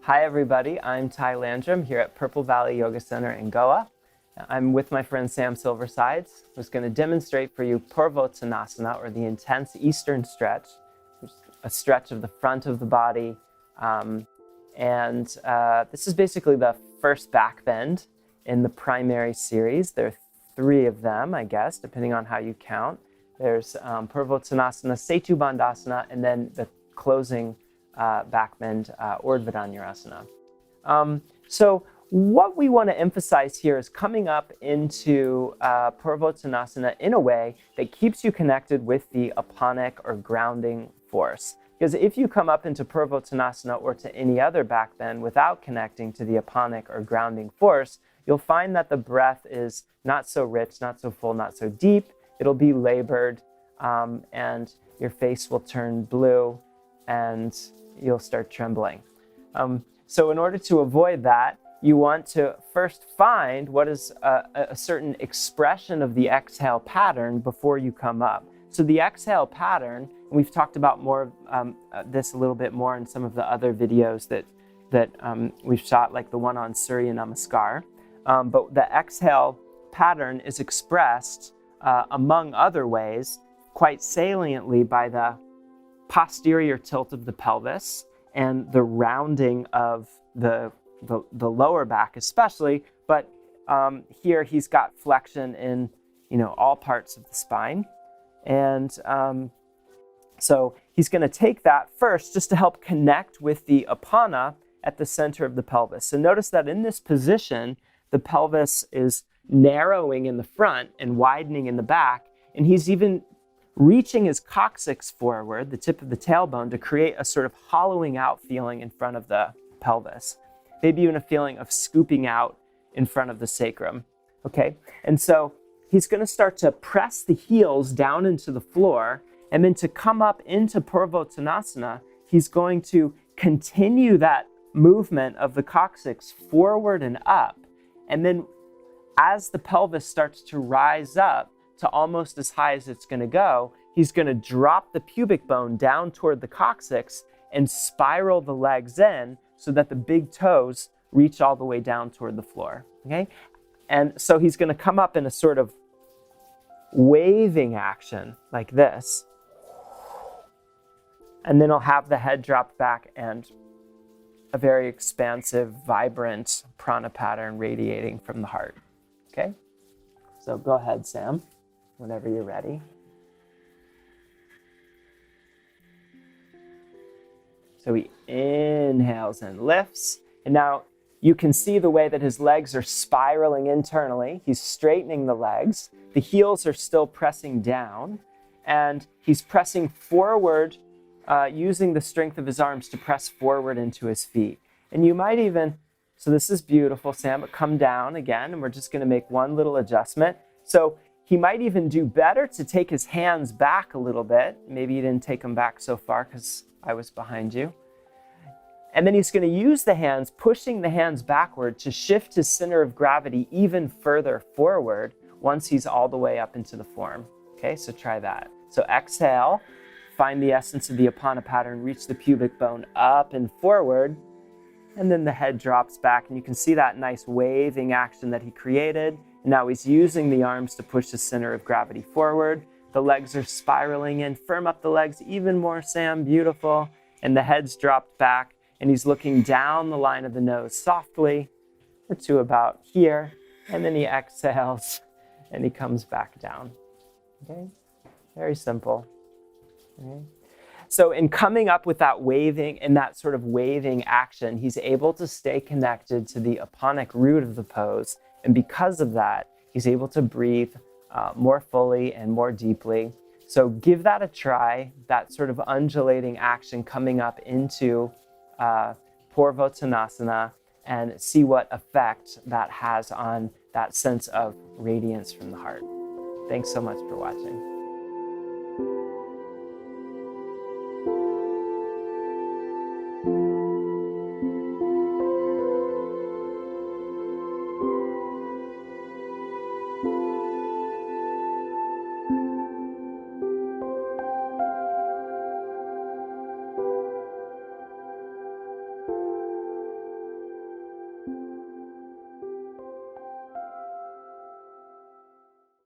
Hi everybody, I'm Ty Landrum here at Purple Valley Yoga Center in Goa. I'm with my friend Sam Silversides, who's going to demonstrate for you Purvottasana, or the intense Eastern stretch, which is a stretch of the front of the body. This is basically the first back bend in the primary series. There are 3 of them, I guess, depending on how you count. There's Purvottasana, Setu Bandhasana, and then the closing back bend, Urdhva Dhanurasana. So what we want to emphasize here is coming up into Purvottasana in a way that keeps you connected with the aponic or grounding force. Because if you come up into Purvottasana or to any other back bend without connecting to the aponic or grounding force, you'll find that the breath is not so rich, not so full, not so deep. It'll be labored, and your face will turn blue, and you'll start trembling. So in order to avoid that, you want to first find what is a certain expression of the exhale pattern before you come up. So the exhale pattern, and we've talked about more this a little bit more in some of the other videos that we've shot, like the one on Surya Namaskar. But the exhale pattern is expressed, among other ways, quite saliently by the posterior tilt of the pelvis and the rounding of the lower back especially, but here he's got flexion in all parts of the spine. And so he's going to take that first just to help connect with the apana at the center of the pelvis. So notice that in this position, the pelvis is narrowing in the front and widening in the back, and he's even reaching his coccyx forward, the tip of the tailbone, to create a sort of hollowing out feeling in front of the pelvis. Maybe even a feeling of scooping out in front of the sacrum, okay? And so he's going to start to press the heels down into the floor, and then to come up into Purvottasana, he's going to continue that movement of the coccyx forward and up. And then as the pelvis starts to rise up to almost as high as it's going to go, he's going to drop the pubic bone down toward the coccyx and spiral the legs in so that the big toes reach all the way down toward the floor, okay? And so he's going to come up in a sort of waving action like this. And then he'll have the head dropped back and a very expansive, vibrant prana pattern radiating from the heart, okay? So go ahead, Sam, whenever you're ready. So he inhales and lifts. And now you can see the way that his legs are spiraling internally. He's straightening the legs. The heels are still pressing down. And he's pressing forward, using the strength of his arms to press forward into his feet. And you might even, so this is beautiful, Sam, but come down again. And we're just going to make one little adjustment. So he might even do better to take his hands back a little bit. Maybe you didn't take them back so far because I was behind you. And then he's going to use the hands, pushing the hands backward to shift his center of gravity even further forward once he's all the way up into the form. Okay, so try that. So exhale, find the essence of the apana pattern, reach the pubic bone up and forward, and then the head drops back. And you can see that nice waving action that he created. Now he's using the arms to push the center of gravity forward. The legs are spiraling in. Firm up the legs even more, Sam. Beautiful. And the head's dropped back, and he's looking down the line of the nose softly to about here. And then he exhales, and he comes back down. Okay? Very simple. Okay? So in coming up with that waving and that sort of waving action, he's able to stay connected to the aponic root of the pose. And because of that, he's able to breathe more fully and more deeply. So give that a try, that sort of undulating action coming up into Purvottasana, and see what effect that has on that sense of radiance from the heart. Thanks so much for watching.